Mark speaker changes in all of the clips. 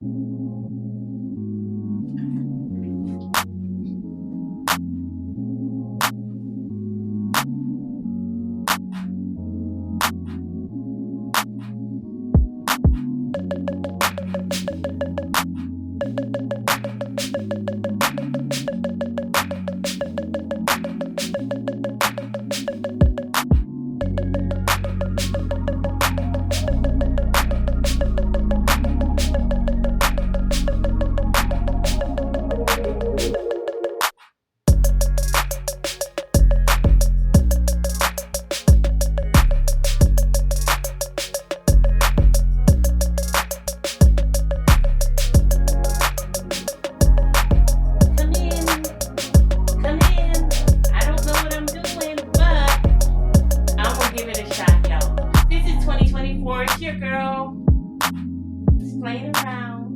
Speaker 1: Come in, come in. I don't know what I'm doing, but I'm gonna give it a shot, y'all. This is 2024. It's your girl. Just playing around.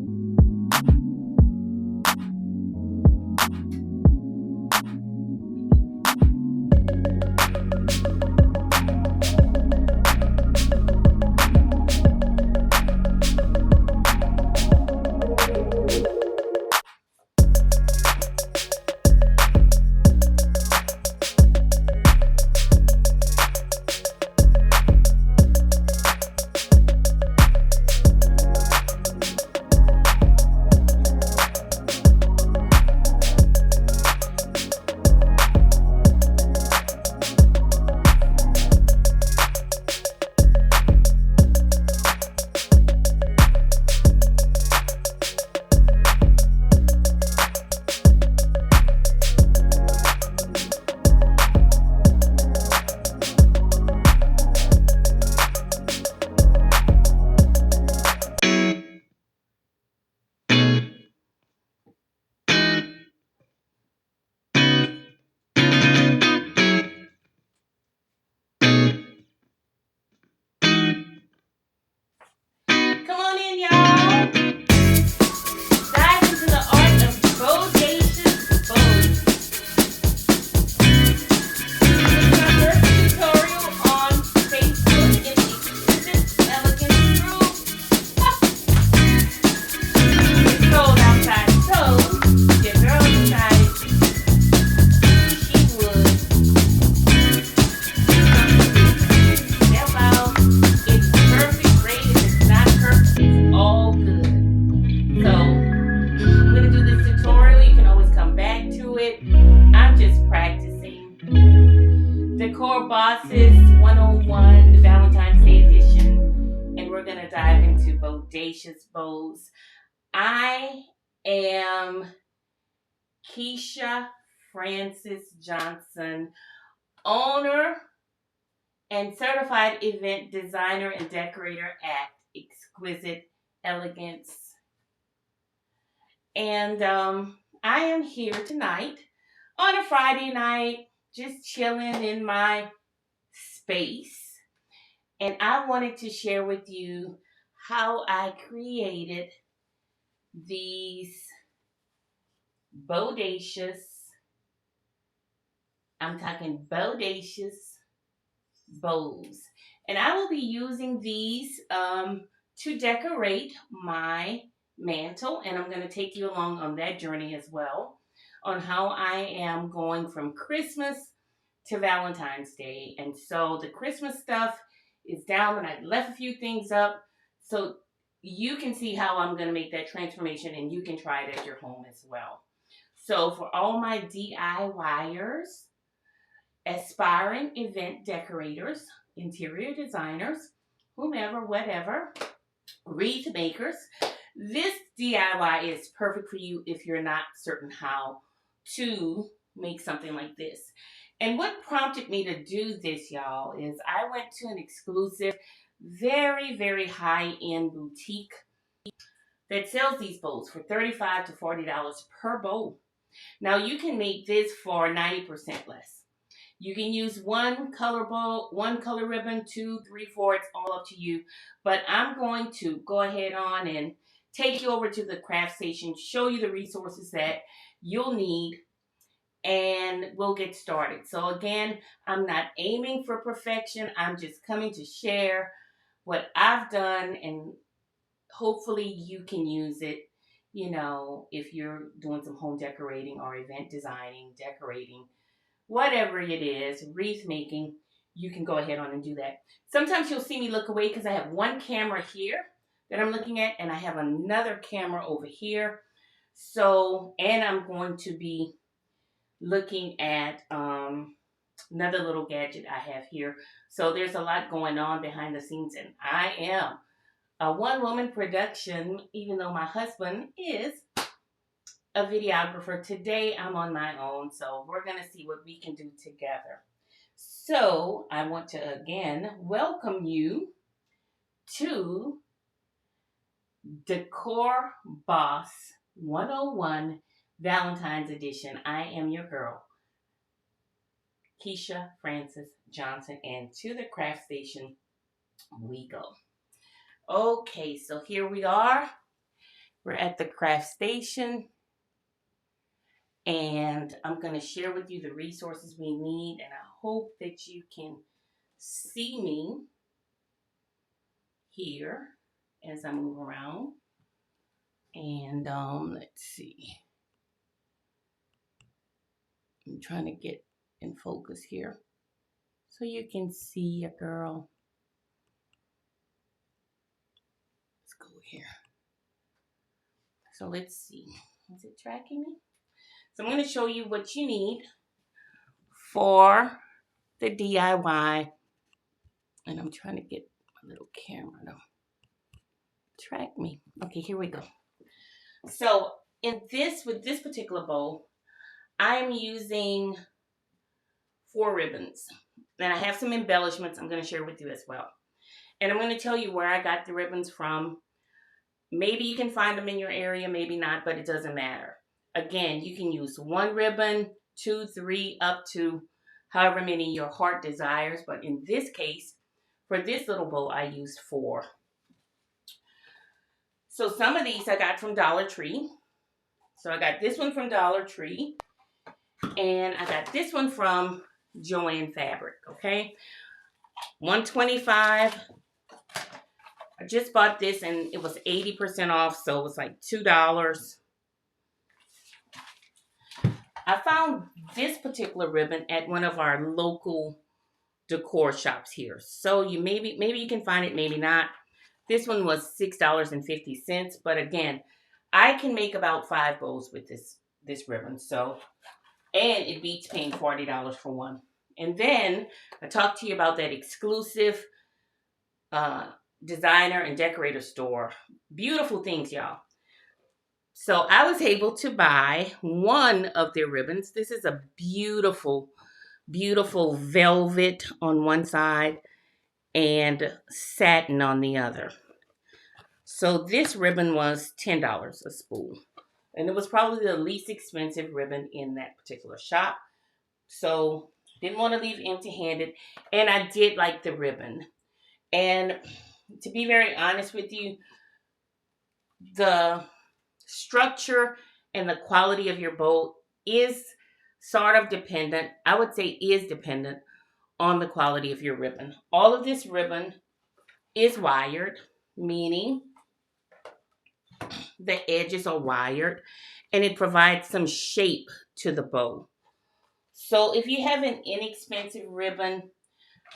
Speaker 1: Come on in, y'all. Dive into the art of bodacious bows. This is our first tutorial on Facebook in the Exquisite Elegance group. It's cold outside, so your girl decided she would step out. It's perfect, great. If it's not perfect, it's all good. So I'm gonna do this tutorial. You can always come back to it. I'm just practicing. Decor Bosses 101, Valentine's Day edition, and we're gonna dive into bodacious bows. I am Keisha Francis Johnson, owner and certified event designer and decorator at Exquisite Elegance. And I am here tonight on a Friday night, just chilling in my space. And I wanted to share with you how I created these bodacious, I'm talking bodacious bows. And I will be using these to decorate my mantle. And I'm going to take you along on that journey as well on how I am going from Christmas to Valentine's Day. And so the Christmas stuff is down and I left a few things up. So you can see how I'm going to make that transformation and you can try it at your home as well. So for all my DIYers, aspiring event decorators, interior designers, whomever, whatever, wreath makers, this DIY is perfect for you if you're not certain how to make something like this. And what prompted me to do this, y'all, is I went to an exclusive, very, very high-end boutique that sells these bows for $35 to $40 per bow. Now, you can make this for 90% less. You can use one color bow, one color ribbon, 2, 3, 4. It's all up to you. But I'm going to go ahead on and take you over to the craft station, show you the resources that you'll need, and we'll get started. So again, I'm not aiming for perfection. I'm just coming to share what I've done and hopefully you can use it, you know, if you're doing some home decorating or event designing, decorating, whatever it is, wreath making, you can go ahead on and do that. Sometimes you'll see me look away because I have one camera here that I'm looking at, and I have another camera over here. So, and I'm going to be looking at another little gadget I have here. So there's a lot going on behind the scenes, and I am a one-woman production, even though my husband is a videographer. Today I'm on my own, so we're going to see what we can do together. So I want to again welcome you to Decor Boss 101 Valentine's Edition. I am your girl, Keisha Francis Johnson, and to the craft station we go. Okay, so here we are. We're at the craft station, and I'm going to share with you the resources we need, and I hope that you can see me here as I move around. And let's see. I'm trying to get in focus here so you can see a girl. Let's go here. So let's see. Is it tracking me? So I'm going to show you what you need for the DIY. And I'm trying to get my little camera to track me. Okay, here we go. So with this particular bow, I'm using 4 ribbons. And I have some embellishments I'm going to share with you as well. And I'm going to tell you where I got the ribbons from. Maybe you can find them in your area, maybe not, but it doesn't matter. Again, you can use 1 ribbon, 2, 3, up to however many your heart desires. But in this case, for this little bow, I used 4. So some of these I got from Dollar Tree. So I got this one from Dollar Tree. And I got this one from Joann Fabric, okay? $125. I just bought this and it was 80% off, so it was like $2. I found this particular ribbon at one of our local decor shops here. So maybe you can find it, maybe not. This one was $6.50, but again, I can make about 5 bows with this ribbon. So, and it beats paying $40 for one. And then I talked to you about that exclusive designer and decorator store. Beautiful things, y'all. So I was able to buy one of their ribbons. This is a beautiful, beautiful velvet on one side and satin on the other. So this ribbon was $10 a spool. And it was probably the least expensive ribbon in that particular shop. So didn't want to leave empty-handed. And I did like the ribbon. And to be very honest with you, the structure and the quality of your bow is sort of dependent, I would say is dependent on the quality of your ribbon. All of this ribbon is wired, meaning the edges are wired and it provides some shape to the bow. So if you have an inexpensive ribbon,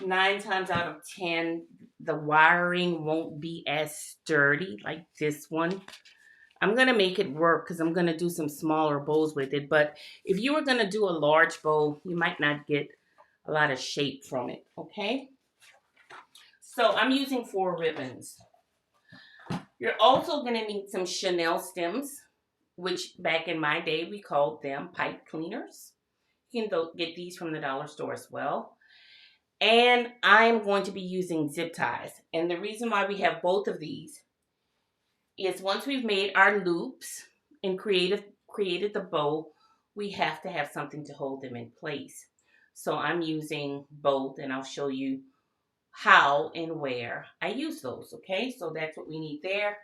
Speaker 1: 9 times out of 10, the wiring won't be as sturdy like this one. I'm going to make it work because I'm going to do some smaller bows with it. But if you were going to do a large bow, you might not get a lot of shape from it, okay? So I'm using 4 ribbons. You're also going to need some Chanel stems, which back in my day, we called them pipe cleaners. You can get these from the dollar store as well. And I'm going to be using zip ties. And the reason why we have both of these is once we've made our loops and created the bow, we have to have something to hold them in place. So I'm using both, and I'll show you how and where I use those, okay? So that's what we need there.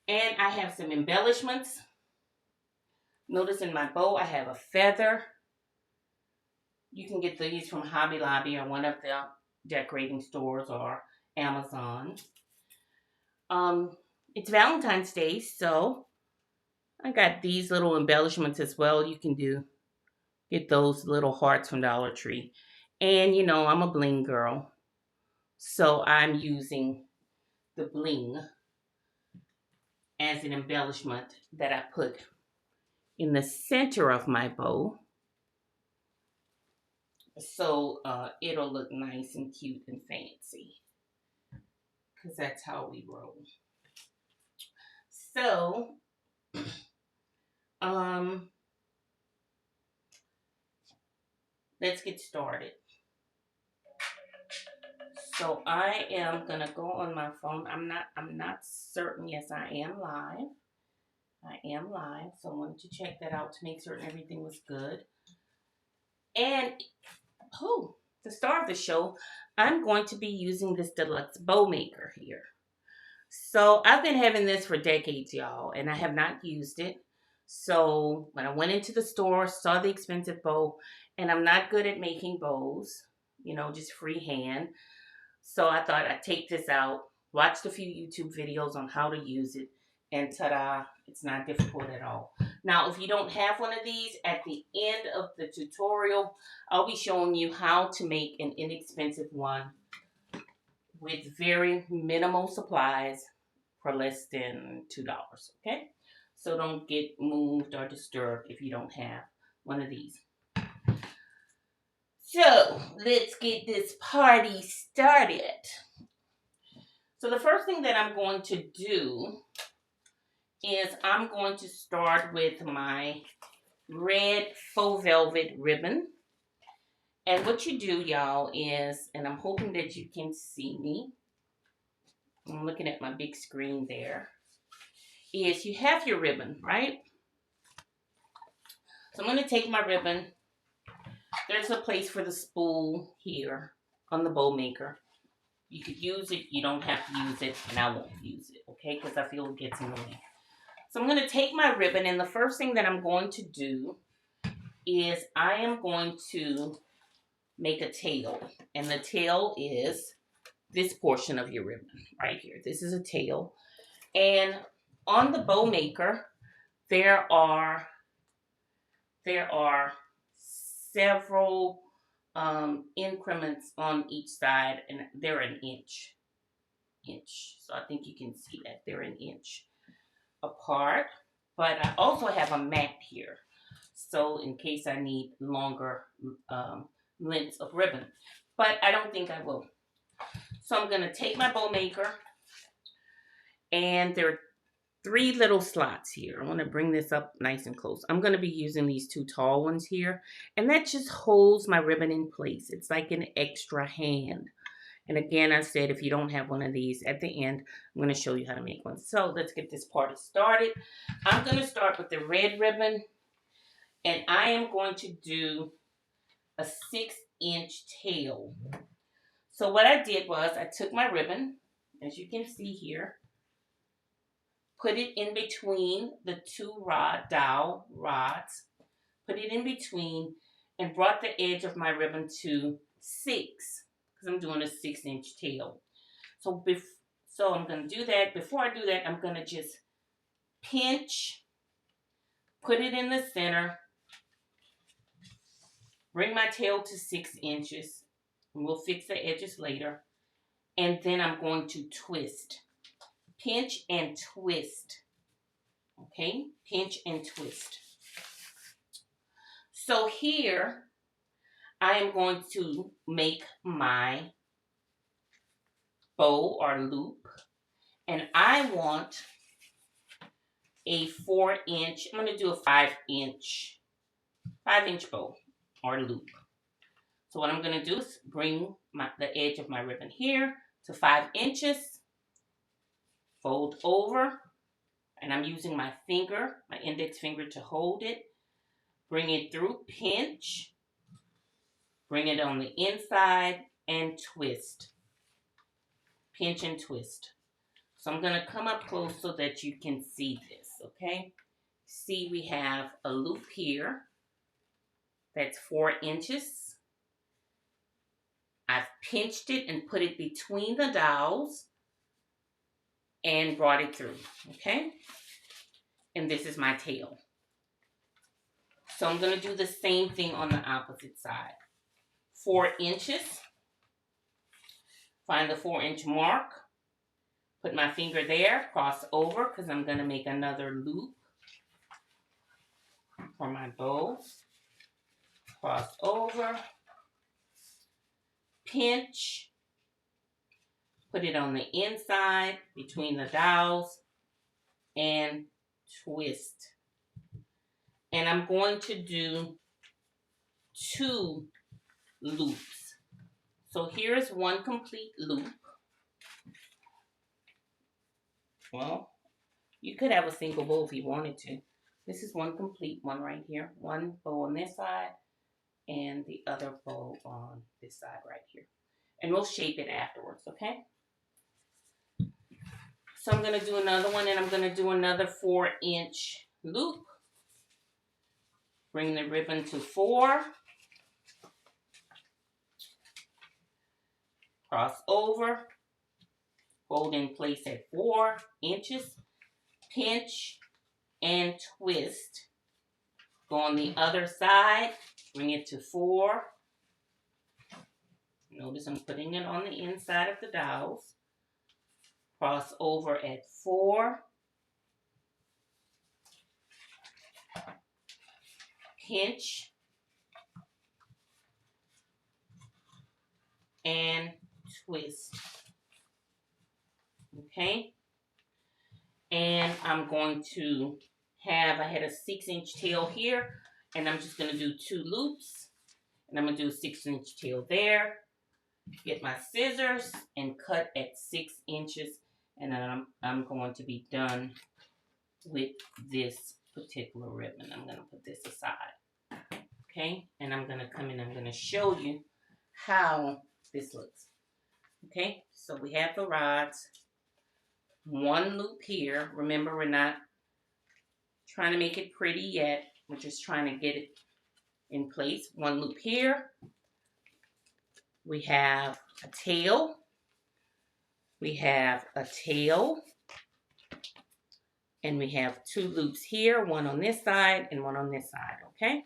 Speaker 1: And I have some embellishments. Notice in my bow, I have a feather. You can get these from Hobby Lobby or one of the decorating stores or Amazon. It's Valentine's Day, so I got these little embellishments as well. You can get those little hearts from Dollar Tree. And you know, I'm a bling girl, so I'm using the bling as an embellishment that I put in the center of my bow. So it'll look nice and cute and fancy. Because that's how we roll. So, um, let's get started. So I am gonna go on my phone. I'm not certain. Yes, I am live. I am live. So I wanted to check that out to make certain everything was good. And to start the show, I'm going to be using this Deluxe Bow Maker here. So I've been having this for decades, y'all, and I have not used it. So when I went into the store, saw the expensive bow, and I'm not good at making bows, just freehand. So I thought I'd take this out, watched a few YouTube videos on how to use it, and ta-da, it's not difficult at all. Now, if you don't have one of these, at the end of the tutorial, I'll be showing you how to make an inexpensive one with very minimal supplies for less than $2, okay? So don't get moved or disturbed if you don't have one of these. So let's get this party started. So the first thing that I'm going to do is I'm going to start with my red faux velvet ribbon. And what you do, y'all, is, and I'm hoping that you can see me, I'm looking at my big screen there, is you have your ribbon, right? So I'm going to take my ribbon. There's a place for the spool here on the bow maker. You could use it, you don't have to use it, and I won't use it, okay? Because I feel it gets in the way. So I'm going to take my ribbon, and the first thing that I'm going to do is I am going to make a tail. And the tail is this portion of your ribbon right here. This is a tail. And on the bow maker, there are several increments on each side, and they're an inch. So I think you can see that they're an inch apart. But I also have a map here, so in case I need longer lengths of ribbon. But I don't think I will. So I'm going to take my bow maker, and there are 3 little slots here. I want to bring this up nice and close. I'm going to be using these 2 tall ones here, and that just holds my ribbon in place. It's like an extra hand. And again, I said if you don't have one of these, at the end, I'm going to show you how to make one. So let's get this party started. I'm going to start with the red ribbon, and I am going to do a 6-inch tail. So what I did was I took my ribbon, as you can see here, put it in between the 2 dowel rods, put it in between, and brought the edge of my ribbon to 6, because I'm doing a 6-inch tail. So I'm going to do that. Before I do that, I'm going to just pinch, put it in the center, bring my tail to 6 inches, and we'll fix the edges later. And then I'm going to twist. Pinch and twist. Okay? Pinch and twist. So here, I am going to make my bow or loop. And I want a 4-inch, I'm going to do a 5-inch bow or loop. So what I'm going to do is bring the edge of my ribbon here to 5 inches, fold over, and I'm using my finger, my index finger, to hold it. Bring it through, pinch, bring it on the inside, and twist. Pinch and twist. So I'm going to come up close so that you can see this, okay? See, we have a loop here that's 4 inches. I've pinched it and put it between the dowels. and brought it through, okay? And this is my tail. So I'm going to do the same thing on the opposite side. 4 inches. Find the 4-inch mark. Put my finger there, cross over because I'm going to make another loop for my bow. Cross over. Pinch. Put it on the inside between the dowels and twist. And I'm going to do 2 loops. So here's one complete loop. Well, you could have a single bow if you wanted to. This is one complete one right here. One bow on this side and the other bow on this side right here. And we'll shape it afterwards, okay? So I'm going to do another one, and I'm going to do another 4-inch loop. Bring the ribbon to 4. Cross over. Hold in place at 4 inches. Pinch and twist. Go on the other side. Bring it to 4. Notice I'm putting it on the inside of the dowels. Cross over at 4. Pinch. And twist. Okay? And I'm going to I had a 6-inch tail here, and I'm just going to do 2 loops. And I'm going to do a 6-inch tail there. Get my scissors and cut at 6 inches. And then I'm going to be done with this particular ribbon. I'm going to put this aside. Okay? And I'm going to come in, I'm going to show you how this looks. Okay? So we have the rods. 1 loop here. Remember, we're not trying to make it pretty yet. We're just trying to get it in place. 1 loop here. We have a tail. We have a tail. And we have 2 loops here. 1 on this side and 1 on this side. Okay?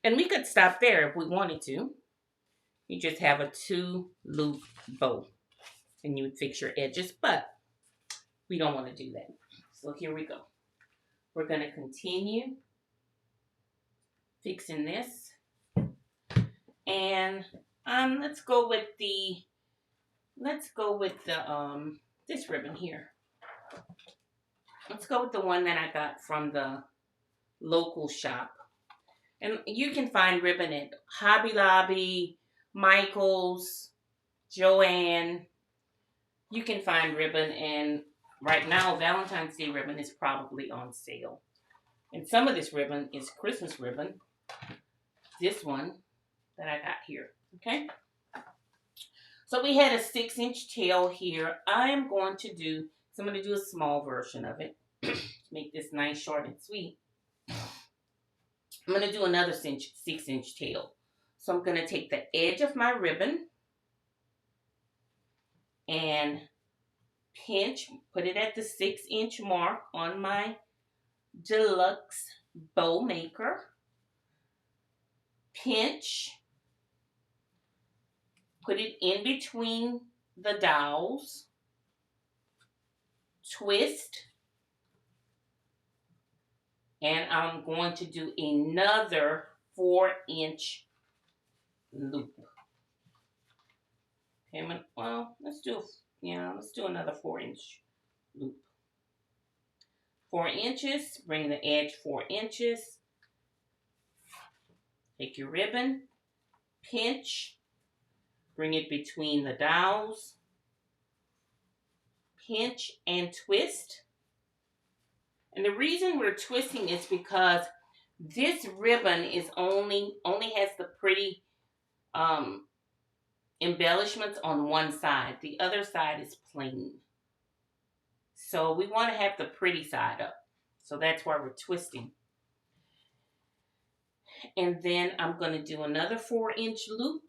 Speaker 1: And we could stop there if we wanted to. You just have a 2-loop bow. And you would fix your edges. But we don't want to do that. So here we go. We're going to continue fixing this. And let's go with this ribbon here. Let's go with the one that I got from the local shop. And you can find ribbon at Hobby Lobby, Michael's, Joann. You can find ribbon, and right now Valentine's Day ribbon is probably on sale. And some of this ribbon is Christmas ribbon. This one that I got here, okay? So we had a 6-inch tail here. I'm going to do a small version of it. Make this nice, short, and sweet. I'm going to do another 6-inch tail. So I'm going to take the edge of my ribbon and pinch, put it at the 6-inch mark on my Deluxe Bow Maker. Pinch, put it in between the dowels. Twist, and I'm going to do another 4-inch loop. Okay, well, let's do another 4-inch loop. 4 inches, bring the edge 4 inches. Take your ribbon, pinch, bring it between the dowels. Pinch and twist. And the reason we're twisting is because this ribbon is only has the pretty embellishments on one side. The other side is plain. So we want to have the pretty side up. So that's why we're twisting. And then I'm going to do another 4-inch loop.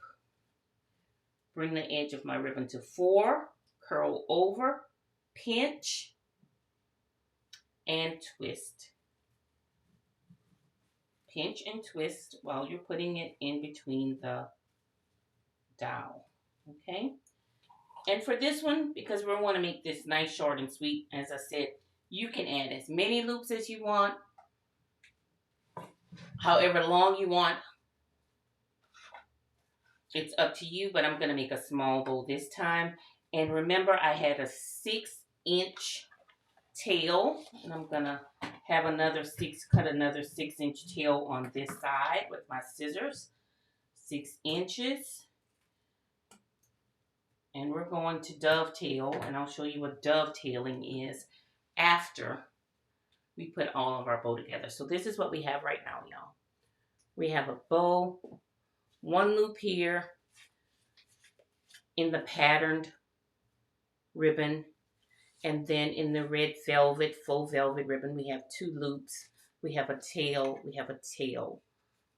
Speaker 1: Bring the edge of my ribbon to 4. Curl over. Pinch. and twist. Pinch and twist while you're putting it in between the dowel. Okay? And for this one, because we want to make this nice, short, and sweet, as I said, you can add as many loops as you want, however long you want. It's up to you, but I'm going to make a small bow this time. And remember, I had a 6-inch tail, and I'm going to have cut another 6-inch tail on this side with my scissors. 6 inches. And we're going to dovetail, and I'll show you what dovetailing is after we put all of our bow together. So this is what we have right now, y'all. We have a bow, 1 loop here in the patterned ribbon, and then in the red velvet, faux velvet ribbon, we have 2 loops. We have a tail,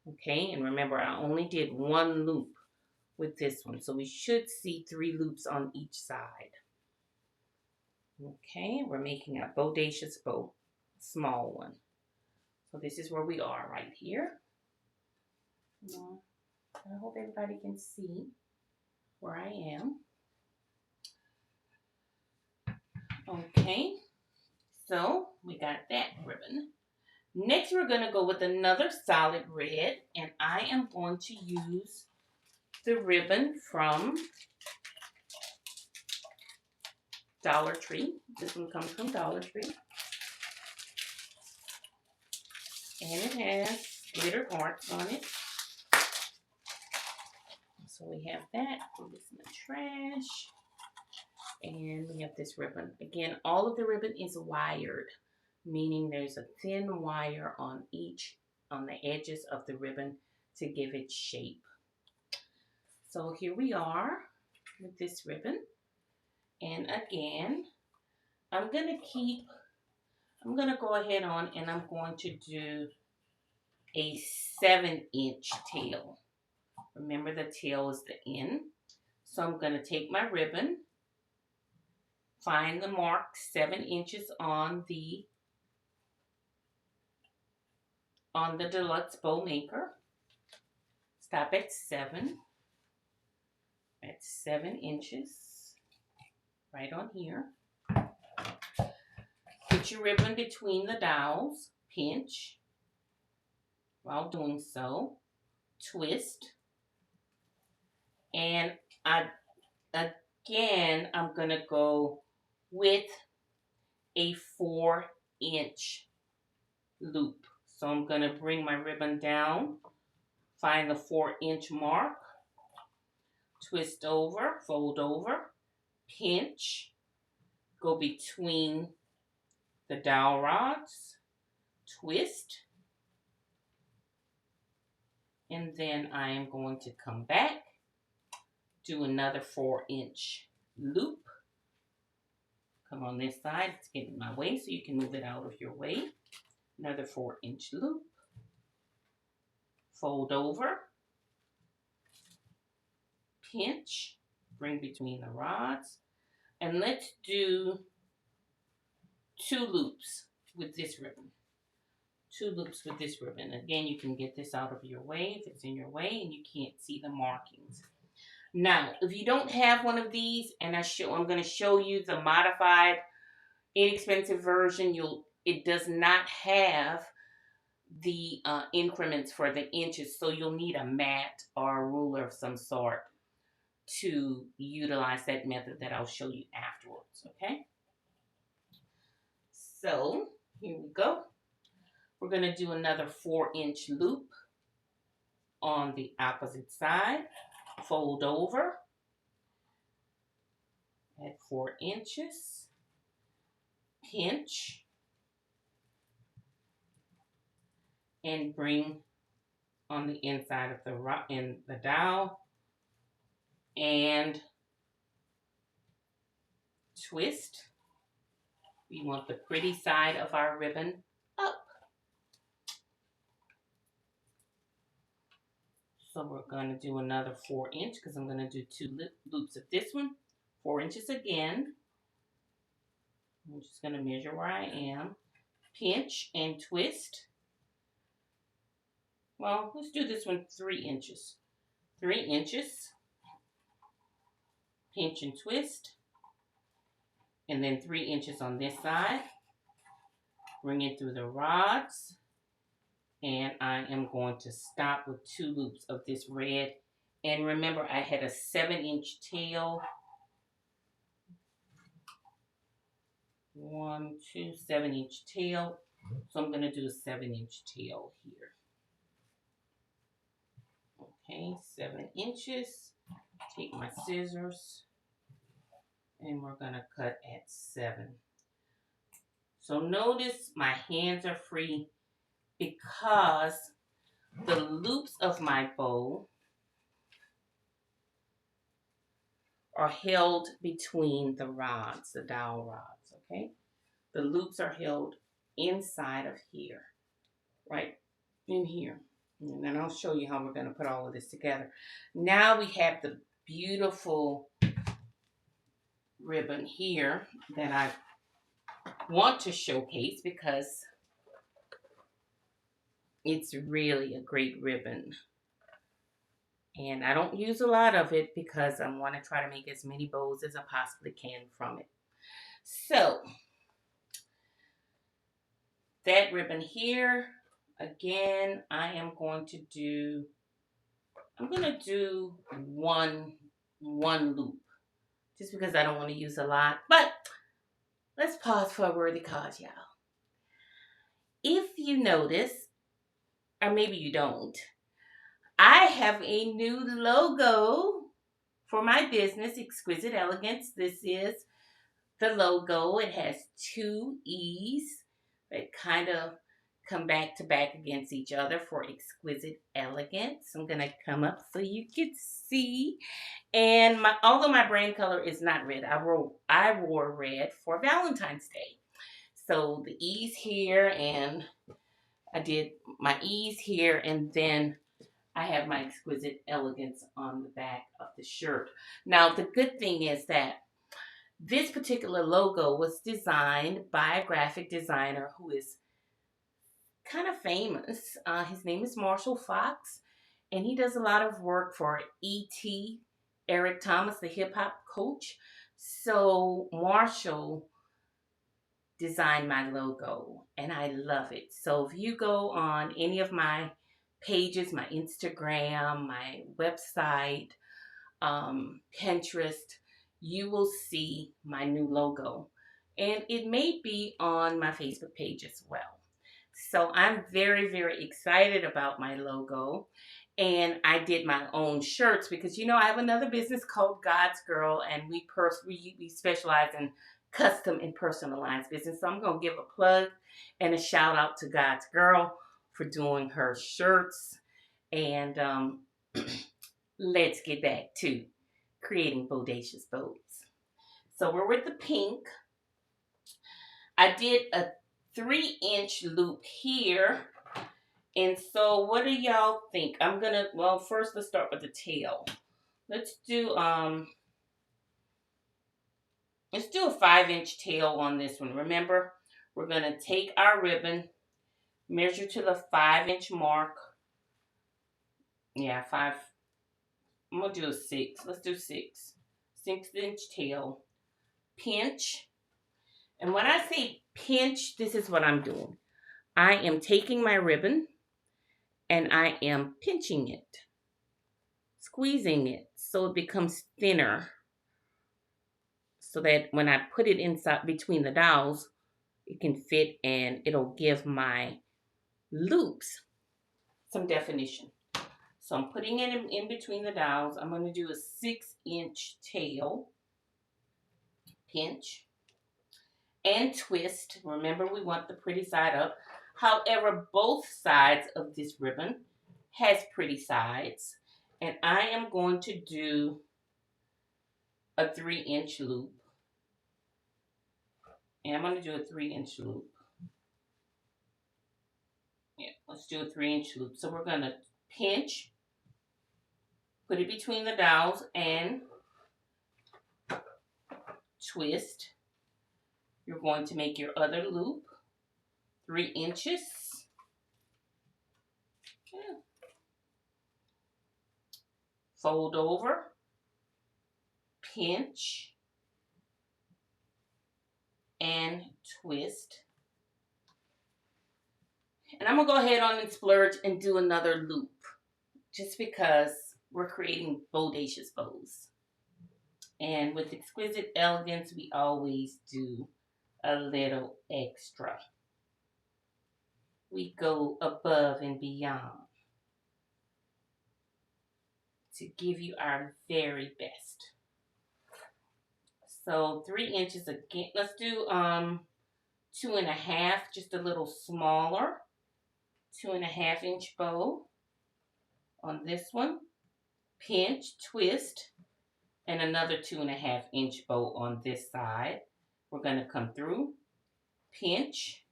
Speaker 1: okay? And remember, I only did 1 loop with this one, so we should see 3 loops on each side. Okay, we're making a bodacious bow, small one. So this is where we are right here. I hope everybody can see where I am. Okay, so we got that ribbon. Next, we're going to go with another solid red, and I am going to use the ribbon from Dollar Tree. This one comes from Dollar Tree. And it has glitter hearts on it. So we have that. Put this in the trash. And we have this ribbon. Again, all of the ribbon is wired, meaning there's a thin wire on the edges of the ribbon to give it shape. So here we are with this ribbon. And again, I'm going to go ahead on and I'm going to do a 7-inch tail. Remember, the tail is the end. So I'm going to take my ribbon, find the mark 7 inches on the Deluxe Bow Maker. Stop at 7. At 7 inches. Right on here. Put your ribbon between the dowels. Pinch. While doing so, twist. And I'm going to go with a 4-inch loop. So I'm going to bring my ribbon down, find the 4-inch mark, twist over, fold over, pinch, go between the dowel rods, twist, and then I am going to come back, do another 4-inch loop. Come on this side, it's getting in my way, so you can move it out of your way. Another 4-inch loop, fold over, pinch, bring between the rods, and let's do 2 loops with this ribbon. 2 loops with this ribbon. Again, you can get this out of your way if it's in your way and you can't see the markings. Now, if you don't have one of these, and I'm going to show you the modified, inexpensive version, it does not have the increments for the inches, so you'll need a mat or a ruler of some sort to utilize that method that I'll show you afterwards, okay? So, here we go. We're going to do another 4-inch loop on the opposite side. Fold over at 4 inches. Pinch. And bring on the inside of the dowel. And twist. We want the pretty side of our ribbon up. So we're going to do another 4-inch because I'm going to do 2 loops of this one. 4 inches again. I'm just going to measure where I am. pinch and twist. Well, let's do this one 3 inches. 3 inches, pinch and twist, and then 3 inches on this side. Bring it through the rods, and I am going to stop with 2 loops of this red. And remember, I had a 7-inch tail. 1, 2, 7-inch tail. So I'm going to do a 7-inch tail here. Okay, 7 inches. Take my scissors, and we're going to cut at 7. So notice my hands are free because the loops of my bow are held between the rods, the dowel rods, okay? The loops are held inside of here, right in here. And then I'll show you how we're going to put all of this together. Now we have the beautiful ribbon here that I want to showcase because it's really a great ribbon. And I don't use a lot of it because I want to try to make as many bows as I possibly can from it. So, that ribbon here, again, I'm going to do one loop. Just because I don't want to use a lot. But, let's pause for a worthy cause, y'all. If you notice, or maybe you don't, I have a new logo for my business, Exquisite Elegance. This is the logo. It has 2 E's that kind of come back to back against each other for Exquisite Elegance. I'm going to come up so you can see. And although my brand color is not red, I wore red for Valentine's Day. So the E's here, and I did my E's here, and then I have my Exquisite Elegance on the back of the shirt. Now, the good thing is that this particular logo was designed by a graphic designer who is kind of famous. His name is Marshall Fox, and he does a lot of work for E.T., Eric Thomas, the hip-hop coach. So Marshall designed my logo, and I love it. So if you go on any of my pages, my Instagram, my website, Pinterest, you will see my new logo. And it may be on my Facebook page as well. So I'm very, very excited about my logo. And I did my own shirts because, I have another business called God's Girl, and we specialize in custom and personalized business. So I'm going to give a plug and a shout out to God's Girl for doing her shirts. And let's get back to creating bodacious bows. So we're with the pink. I did a 3-inch loop here. And so what do y'all think? First let's start with the tail. Let's do a 5-inch tail on this one. Remember, we're going to take our ribbon, measure to the 5-inch mark. Yeah, 5. I'm going to do a 6. Let's do 6. 6-inch tail. Pinch. And when I say pinch, this is what I'm doing. I am taking my ribbon and I am pinching it. Squeezing it so it becomes thinner. So that when I put it inside between the dowels, it can fit and it'll give my loops some definition. So I'm putting it in between the dowels. I'm going to do a 6-inch tail. Pinch. And twist. Remember, we want the pretty side up. However, both sides of this ribbon has pretty sides. And I am going to do a 3-inch loop. And I'm going to do a 3-inch loop. Yeah, let's do a 3-inch loop. So we're going to pinch, put it between the dowels, and twist. You're going to make your other loop, 3 inches. Yeah. Fold over, pinch, and twist. And I'm going to go ahead on and splurge and do another loop, just because we're creating bodacious bows. And with exquisite elegance, we always do a little extra. We go above and beyond to give you our very best. So 3 inches again. Let's do 2.5, just a little smaller. 2.5-inch bow on this one. Pinch, twist, and another 2.5-inch bow on this side. We're going to come through, pinch,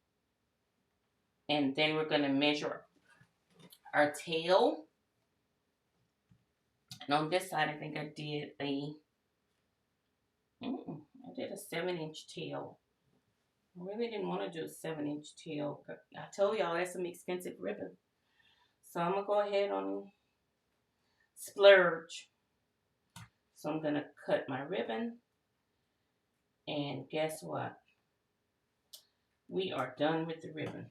Speaker 1: and then we're going to measure our tail. And on this side, I think I did a 7-inch tail. I really didn't want to do a 7-inch tail, but I told y'all that's some expensive ribbon. So I'm going to go ahead on splurge. So I'm going to cut my ribbon. And guess what? We are done with the ribbon.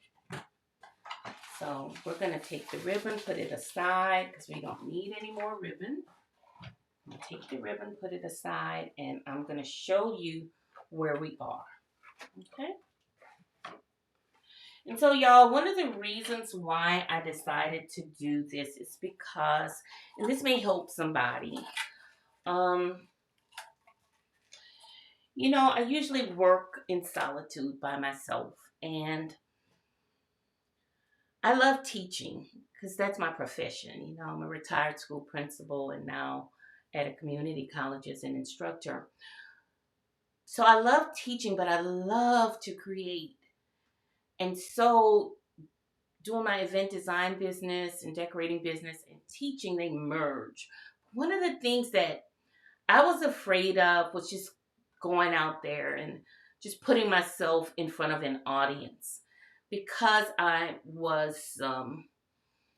Speaker 1: So we're going to take the ribbon, put it aside because we don't need any more ribbon. I'm going to take the ribbon, put it aside, and I'm going to show you where we are. Okay? And so, y'all, one of the reasons why I decided to do this is because, and this may help somebody, you know, I usually work in solitude by myself, and I love teaching because that's my profession. You know, I'm a retired school principal and now at a community college as an instructor. So I love teaching, but I love to create. And so doing my event design business and decorating business and teaching, they merge. One of the things that I was afraid of was just going out there and just putting myself in front of an audience, because I was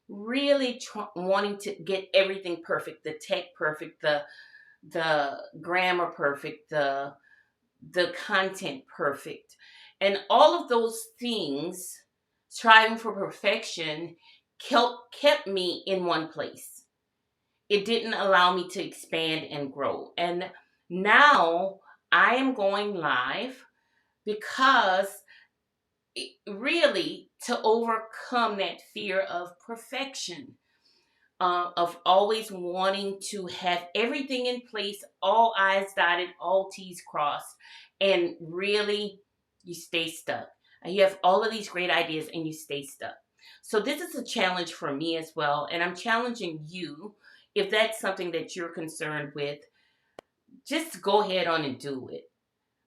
Speaker 1: really wanting to get everything perfect, the tech perfect, the grammar perfect, the content perfect, and all of those things, striving for perfection, kept me in one place. It didn't allow me to expand and grow. And now I am going live because really to overcome that fear of perfection, of always wanting to have everything in place, all I's dotted, all T's crossed, and really you stay stuck. And you have all of these great ideas and you stay stuck. So this is a challenge for me as well, and I'm challenging you. If that's something that you're concerned with, just go ahead on and do it.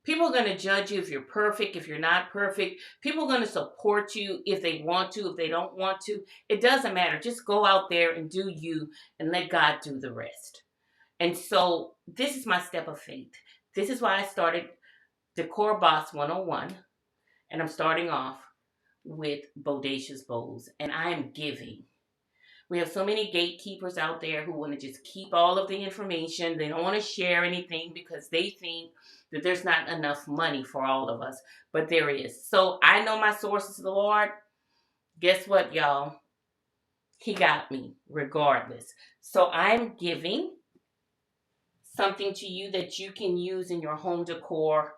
Speaker 1: People are going to judge you if you're perfect, if you're not perfect. People are going to support you if they want to, if they don't want to. It doesn't matter. Just go out there and do you and let God do the rest. And so this is my step of faith. This is why I started Decor Boss 101. And I'm starting off with Bodacious Bows. And I am giving. We have so many gatekeepers out there who want to just keep all of the information. They don't want to share anything because they think that there's not enough money for all of us. But there is. So I know my source is the Lord. Guess what, y'all? He got me regardless. So I'm giving something to you that you can use in your home decor,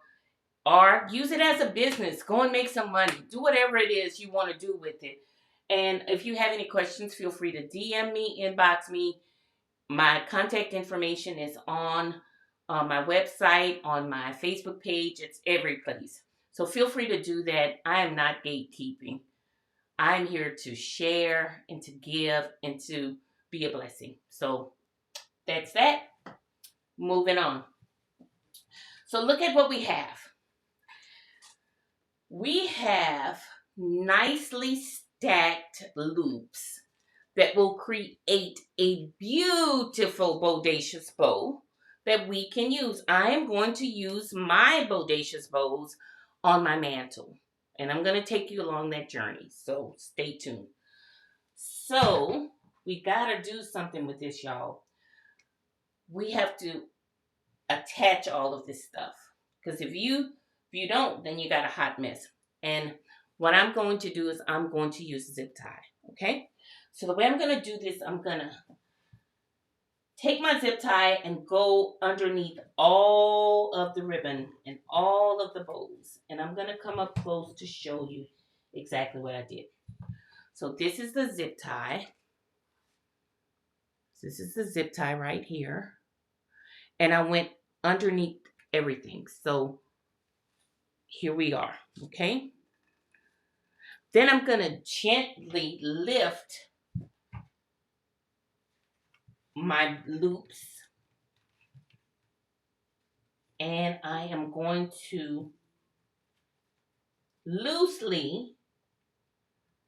Speaker 1: or use it as a business. Go and make some money. Do whatever it is you want to do with it. And if you have any questions, feel free to DM me, inbox me. My contact information is on my website, on my Facebook page. It's every place. So feel free to do that. I am not gatekeeping. I'm here to share and to give and to be a blessing. So that's that. Moving on. So look at what we have. We have nicely stacked loops that will create a beautiful bodacious bow that we can use. I am going to use my bodacious bows on my mantle. And I'm going to take you along that journey. So stay tuned. So we got to do something with this, y'all. We have to attach all of this stuff. Because if you don't, then you got a hot mess. And what I'm going to do is I'm going to use a zip tie. Okay? So the way I'm going to do this, I'm going to take my zip tie and go underneath all of the ribbon and all of the bows. And I'm going to come up close to show you exactly what I did. So this is the zip tie. This is the zip tie right here. And I went underneath everything. So here we are, okay? Then I'm going to gently lift my loops. And I am going to loosely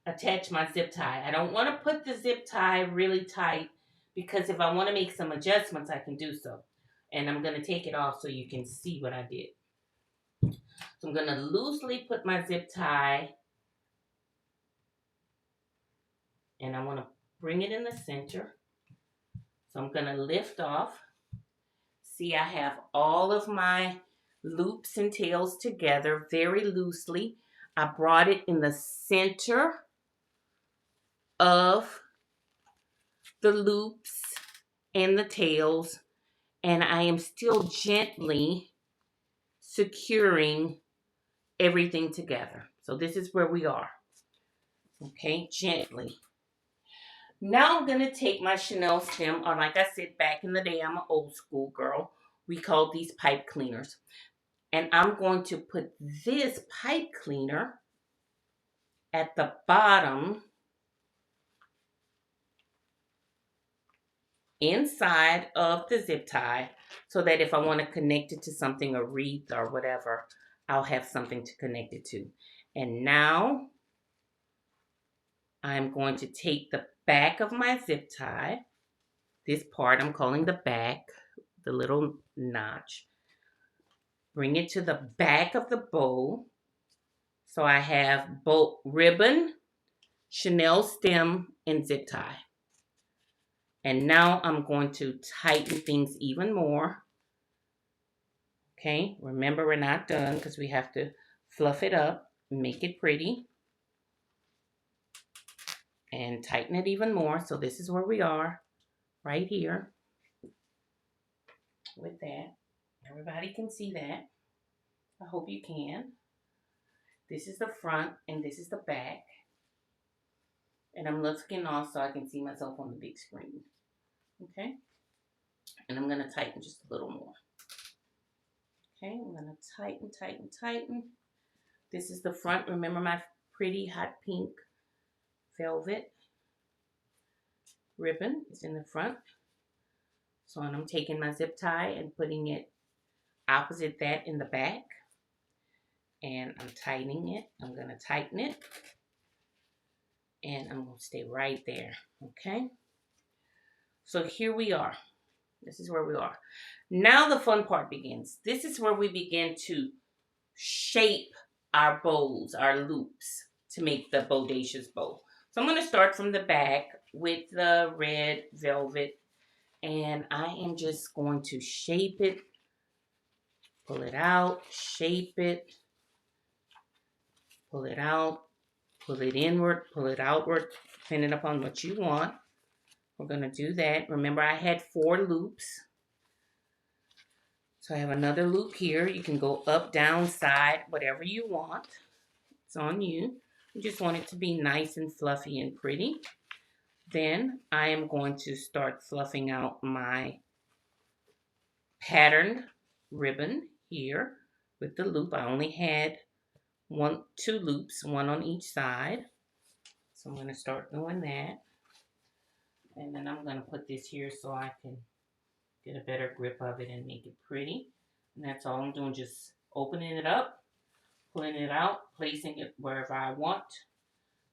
Speaker 1: attach my zip tie. I don't want to put the zip tie really tight because if I want to make some adjustments, I can do so. And I'm going to take it off so you can see what I did. So I'm going to loosely put my zip tie and I want to bring it in the center. So I'm going to lift off. See, I have all of my loops and tails together very loosely. I brought it in the center of the loops and the tails, and I am still gently securing everything together. So this is where we are. Okay, gently. Now I'm going to take my Chanel stem, or like I said, back in the day, I'm an old school girl. We called these pipe cleaners. And I'm going to put this pipe cleaner at the bottom inside of the zip tie so that if I want to connect it to something, a wreath or whatever, I'll have something to connect it to. And now I'm going to take the back of my zip tie, this part I'm calling the back, the little notch, bring it to the back of the bow. So I have both ribbon, Chanel stem, and zip tie. And now I'm going to tighten things even more. Okay, remember we're not done because we have to fluff it up, make it pretty, and tighten it even more. So this is where we are, right here, with that. Everybody can see that. I hope you can. This is the front and this is the back. And I'm looking off so I can see myself on the big screen. Okay? And I'm going to tighten just a little more. Okay, I'm going to tighten, tighten, tighten. This is the front. Remember my pretty hot pink velvet ribbon is in the front. So I'm taking my zip tie and putting it opposite that in the back. And I'm tightening it. I'm going to tighten it. And I'm going to stay right there. Okay? So here we are. This is where we are. Now the fun part begins. This is where we begin to shape our bows, our loops, to make the bodacious bow. So I'm going to start from the back with the red velvet. And I am just going to shape it, pull it out, shape it, pull it out, pull it inward, pull it outward, depending upon what you want. We're going to do that. Remember, I had 4 loops. So I have another loop here. You can go up, down, side, whatever you want. It's on you. You just want it to be nice and fluffy and pretty. Then I am going to start fluffing out my patterned ribbon here with the loop. I only had 2 loops, one on each side. So I'm going to start doing that. And then I'm going to put this here so I can get a better grip of it and make it pretty. And that's all I'm doing, just opening it up, pulling it out, placing it wherever I want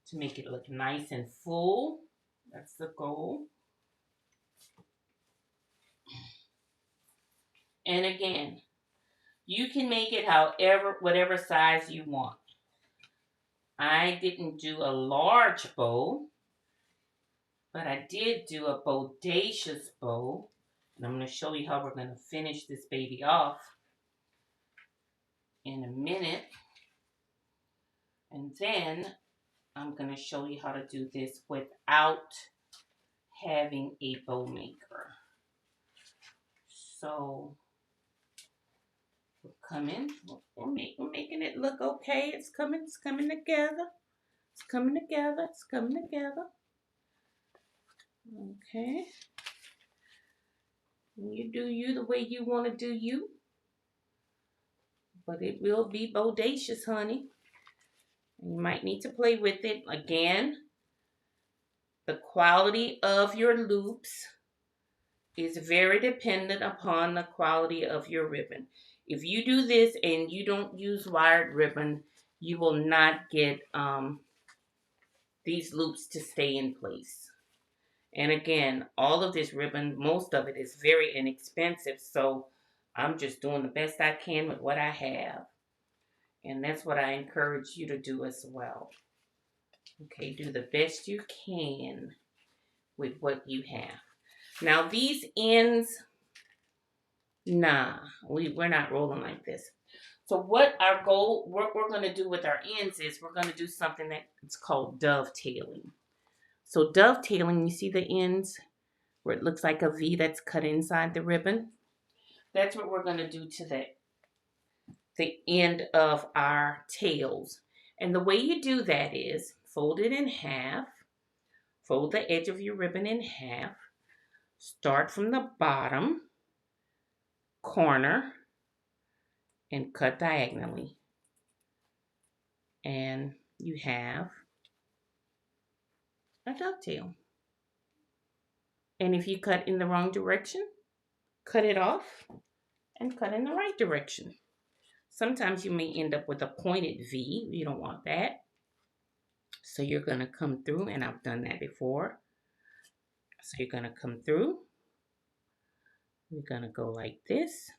Speaker 1: to make it look nice and full. That's the goal. And again, you can make it however, whatever size you want. I didn't do a large bow, but I did do a bodacious bow. And I'm going to show you how we're going to finish this baby off in a minute. And then I'm going to show you how to do this without having a bow maker. So we're coming, we're making it look okay. It's coming together. It's coming together. It's coming together. Okay. You do you the way you want to do you. But it will be bodacious, honey. You might need to play with it. Again, the quality of your loops is very dependent upon the quality of your ribbon. If you do this and you don't use wired ribbon, you will not get these loops to stay in place. And again, all of this ribbon, most of it is very inexpensive, so I'm just doing the best I can with what I have. And that's what I encourage you to do as well. Okay, do the best you can with what you have. Now these ends, nah, we're not rolling like this. So what we're going to do with our ends is we're going to do something that's called dovetailing. So dovetailing, you see the ends where it looks like a V that's cut inside the ribbon? That's what we're going to do to the end of our tails. And the way you do that is fold it in half, fold the edge of your ribbon in half, start from the bottom corner and cut diagonally. And you have a dovetail. And if you cut in the wrong direction, cut it off and cut in the right direction. Sometimes you may end up with a pointed V. You don't want that. So you're going to come through, and I've done that before. So you're going to come through. We're going to go like this.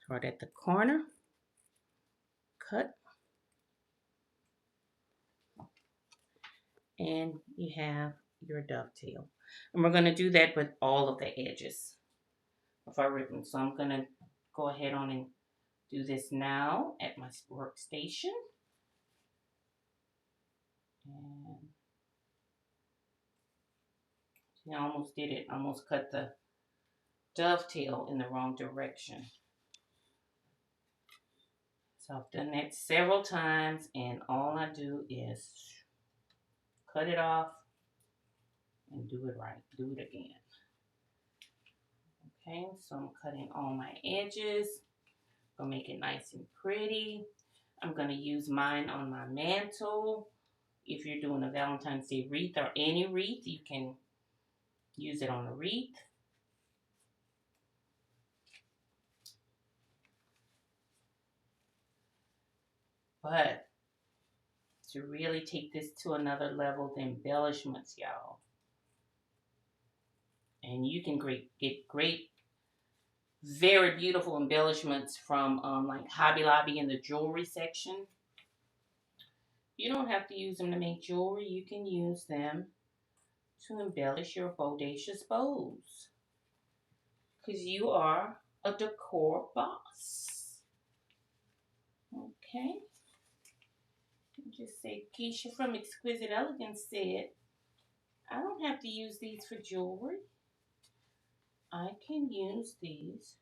Speaker 1: Start at the corner. Cut. And you have your dovetail. And we're going to do that with all of the edges of our ribbon. So I'm going to go ahead on and do this now at my workstation. And I almost did it. I almost cut the dovetail in the wrong direction. So I've done that several times, and all I do is cut it off and do it right. Do it again. Okay, so I'm cutting all my edges. Gonna make it nice and pretty. I'm gonna use mine on my mantle. If you're doing a Valentine's Day wreath or any wreath, you can use it on a wreath. But to really take this to another level, the embellishments, y'all. And you can get great, very beautiful embellishments from like Hobby Lobby in the jewelry section. You don't have to use them to make jewelry. You can use them to embellish your bodacious bows. Because you are a decor boss. Okay. Just say Keisha from Exquisite Elegance said, I don't have to use these for jewelry. I can use these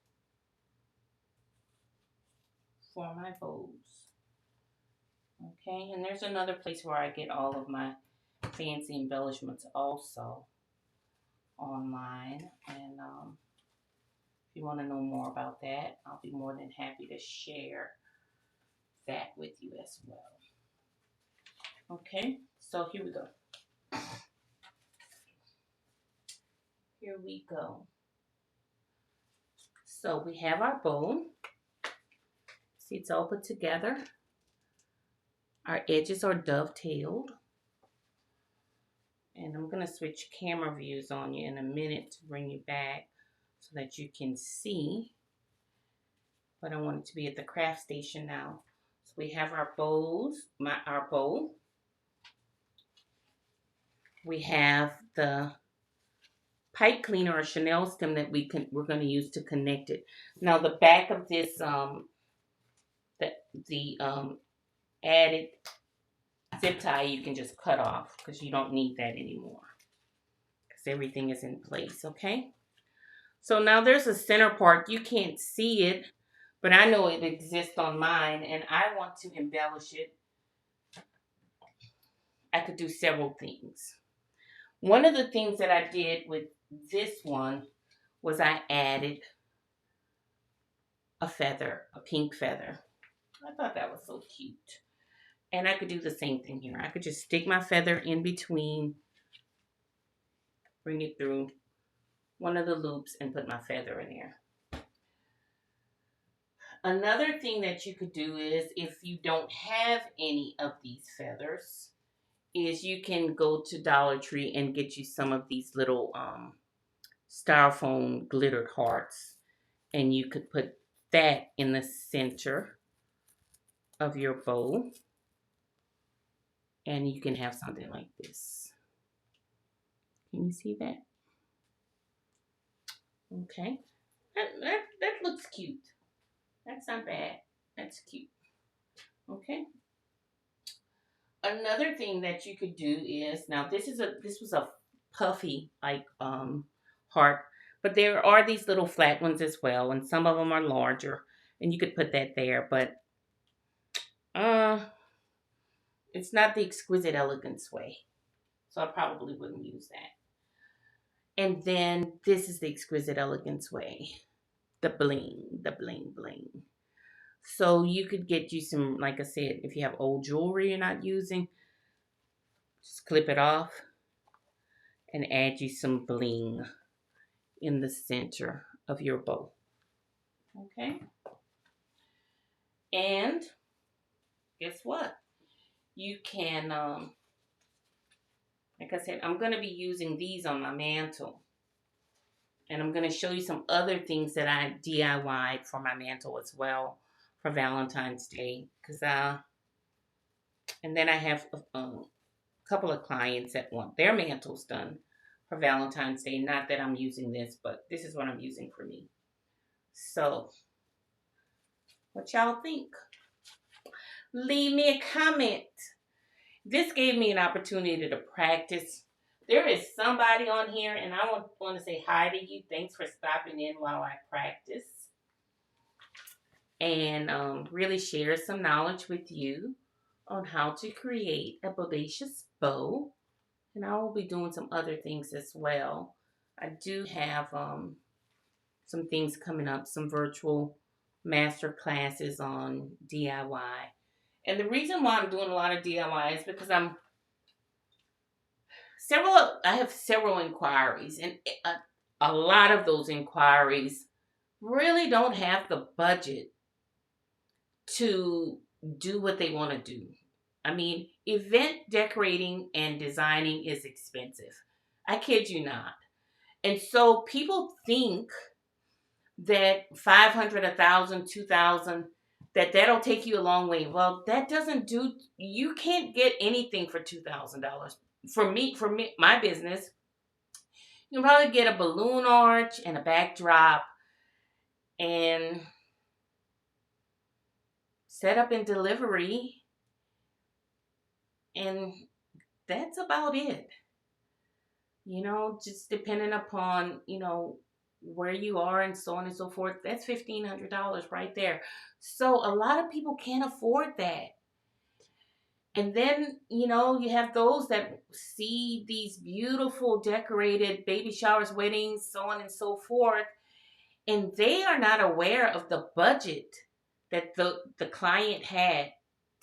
Speaker 1: for my bows. Okay, and there's another place where I get all of my fancy embellishments also online. And if you want to know more about that, I'll be more than happy to share that with you as well. Okay, so here we go. Here we go. So we have our bow. See, it's all put together. Our edges are dovetailed. And I'm going to switch camera views on you in a minute to bring you back so that you can see. But I want it to be at the craft station now. So We have our bows, our bow. We have the pipe cleaner or Chanel stem that we're going to use to connect it. Now the back of this the added zip tie you can just cut off because you don't need that anymore because everything is in place. Okay. So now there's a center part. You can't see it, but I know it exists on mine, and I want to embellish it. I could do several things. One of the things that I did with this one was I added a feather, a pink feather. I thought that was so cute. And I could do the same thing here. I could just stick my feather in between, bring it through one of the loops and put my feather in there. Another thing that you could do is if you don't have any of these feathers, is you can go to Dollar Tree and get you some of these little styrofoam glittered hearts, and you could put that in the center of your bow, and you can have something like this. Can you see that? Okay, that looks cute. That's not bad. That's cute. Okay. Another thing that you could do is, now this was a puffy like heart, but there are these little flat ones as well, and some of them are larger, and you could put that there, but uh it's not the exquisite elegance way, so I probably wouldn't use that. And then this is the exquisite elegance way, the bling bling. So you could get you some, like I said, if you have old jewelry you're not using, just clip it off and add you some bling in the center of your bow. Okay? And guess what? You can, like I said, I'm going to be using these on my mantle. And I'm going to show you some other things that I DIY'd for my mantle as well for Valentine's Day. And then I have a couple of clients that want their mantles done for Valentine's Day. Not that I'm using this, but this is what I'm using for me. So, what y'all think? Leave me a comment. This gave me an opportunity to practice. There is somebody on here, and I want to say hi to you. Thanks for stopping in while I practice. And really share some knowledge with you on how to create a bodacious bow. And I will be doing some other things as well. I do have some things coming up, some virtual master classes on DIY. And the reason why I'm doing a lot of DIY is because I have several inquiries, and a lot of those inquiries really don't have the budget to do what they want to do. I mean, event decorating and designing is expensive. I kid you not. And so people think that 500, 1,000, 2,000, that'll take you a long way. Well, that doesn't do, you can't get anything for $2,000. For me, my business, you can probably get a balloon arch and a backdrop and set up and delivery, and that's about it. Just depending upon, where you are and so on and so forth. That's $1,500 right there. So a lot of people can't afford that. And then, you have those that see these beautiful decorated baby showers, weddings, so on and so forth, and they are not aware of the budget that the client had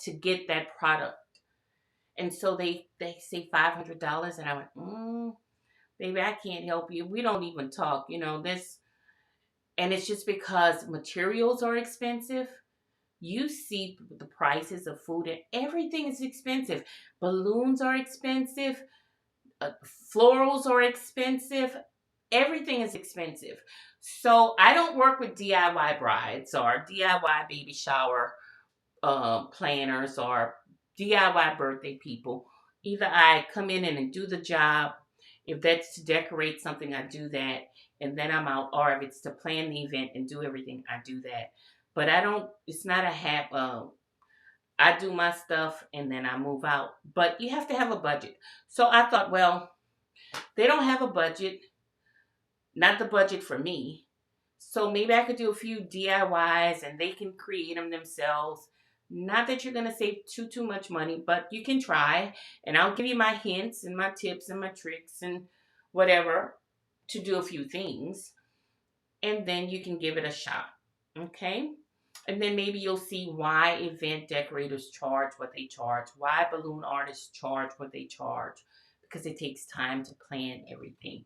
Speaker 1: to get that product. And so they say $500, and I went, baby, I can't help you. We don't even talk, this. And it's just because materials are expensive. You see the prices of food, and everything is expensive. Balloons are expensive. Florals are expensive. Everything is expensive. So I don't work with DIY brides or DIY baby shower planners or DIY birthday people. Either I come in and do the job. If that's to decorate something, I do that, and then I'm out. Or if it's to plan the event and do everything, I do that. But I don't. It's not a hap. I do my stuff and then I move out. But you have to have a budget. So I thought, well, they don't have a budget, not the budget for me. So maybe I could do a few DIYs and they can create them themselves. Not that you're going to save too much money, but you can try. And I'll give you my hints and my tips and my tricks and whatever to do a few things. And then you can give it a shot. Okay? And then maybe you'll see why event decorators charge what they charge, why balloon artists charge what they charge, because it takes time to plan everything.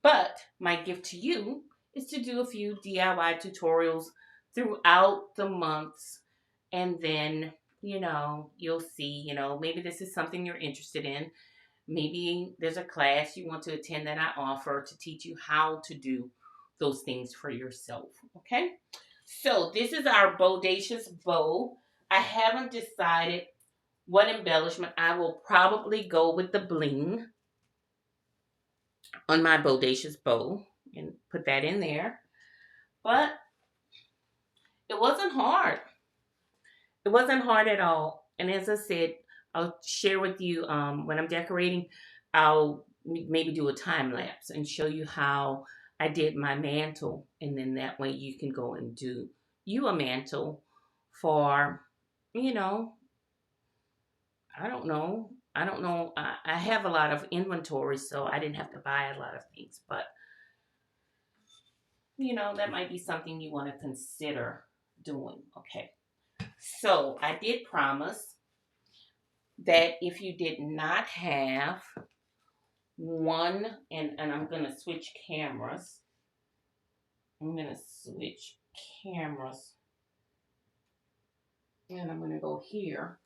Speaker 1: But my gift to you is to do a few DIY tutorials throughout the months. And then, you'll see, maybe this is something you're interested in. Maybe there's a class you want to attend that I offer to teach you how to do those things for yourself. Okay? So this is our Bodacious bow. I haven't decided what embellishment. I will probably go with the bling on my Bodacious bow and put that in there. But it wasn't hard. It wasn't hard at all. And as I said, I'll share with you when I'm decorating, I'll maybe do a time lapse and show you how I did my mantle. And then that way you can go and do you a mantle for, you know, I don't know. I don't know. I have a lot of inventory, so I didn't have to buy a lot of things. But, that might be something you want to consider doing. Okay. So I did promise that if you did not have one, and I'm going to switch cameras. I'm going to switch cameras. And I'm going to go here.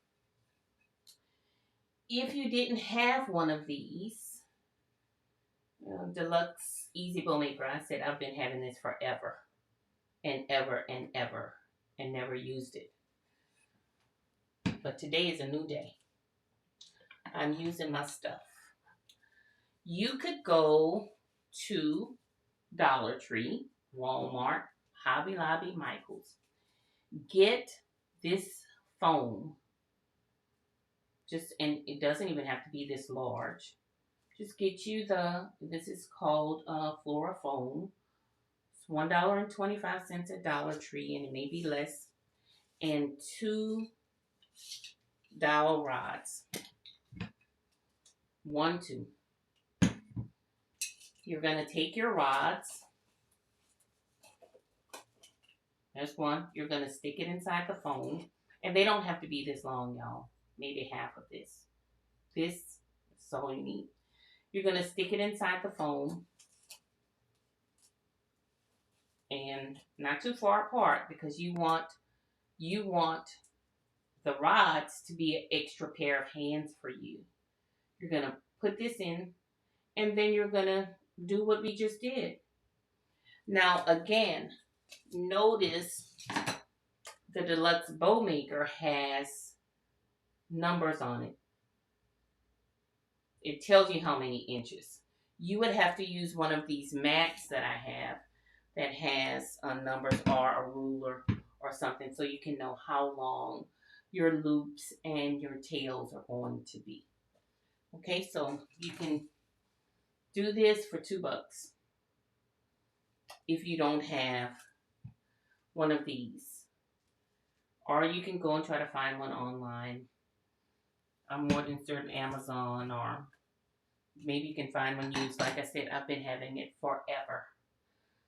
Speaker 1: If you didn't have one of these, Deluxe EZ Bow Maker, I said I've been having this forever and ever and ever and never used it. But today is a new day. I'm using my stuff. You could go to Dollar Tree, Walmart, Hobby Lobby, Michael's. Get this foam. And it doesn't even have to be this large. Just get you this is called Flora Foam. It's $1.25 at Dollar Tree, and it may be less. And 2 dowel rods. 1, 2. You're going to take your rods. There's one. You're going to stick it inside the foam. And they don't have to be this long, y'all. Maybe half of this. This is all you need. You're going to stick it inside the foam. And not too far apart, because you want the rods to be an extra pair of hands for you. You're going to put this in, and then you're going to do what we just did. Now, again, notice the Deluxe Bow Maker has numbers on it. It tells you how many inches. You would have to use one of these mats that I have that has numbers or a ruler or something, so you can know how long your loops and your tails are going to be. Okay, so you can do this for $2 if you don't have one of these. Or you can go and try to find one online. I'm more than certain Amazon, or maybe you can find one used. Like I said, I've been having it forever.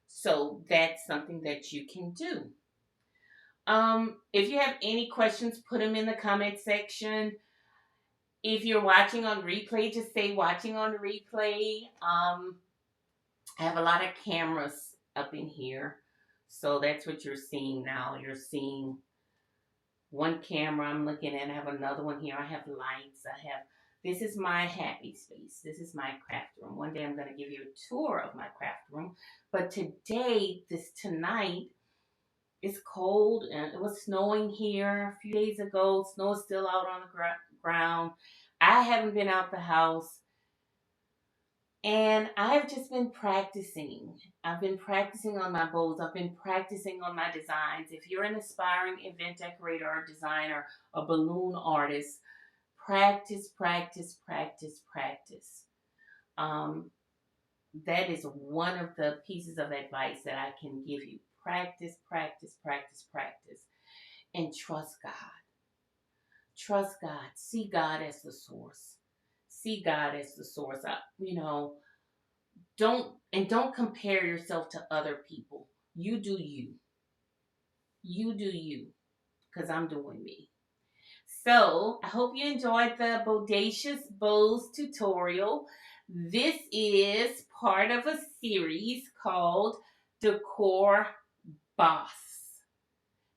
Speaker 1: So that's something that you can do. If you have any questions, put them in the comment section. If you're watching on replay, just say watching on replay. I have a lot of cameras up in here. So that's what you're seeing now. You're seeing one camera I'm looking at. I have another one here. I have lights. This is my happy space. This is my craft room. One day I'm going to give you a tour of my craft room. But tonight, It's cold and it was snowing here a few days ago. Snow is still out on the ground. I haven't been out the house and I've just been practicing. I've been practicing on my bows. I've been practicing on my designs. If you're an aspiring event decorator or designer, a balloon artist, practice, practice, practice, practice. Um, that is one of the pieces of advice that I can give you. Practice, practice, practice, practice, and trust God. Trust God. See God as the source. See God as the source. Don't compare yourself to other people. You do you. You do you. Because I'm doing me. So I hope you enjoyed the Bodacious Bows tutorial. This is part of a series called Decor Boss.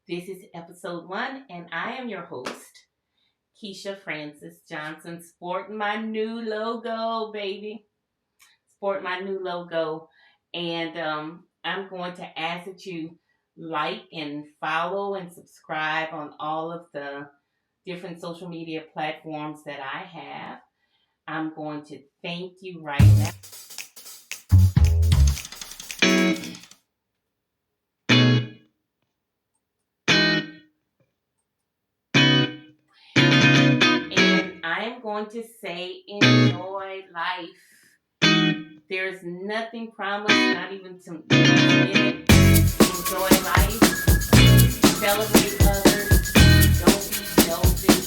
Speaker 1: This is episode 1, and I am your host, Keisha Francis Johnson, sporting my new logo, baby. Sport my new logo. And I'm going to ask that you like and follow and subscribe on all of the different social media platforms that I have. I'm going to thank you right now. And I'm going to say enjoy life. There's nothing promised, not even some minute. Enjoy life. Celebrate others. Don't be selfish.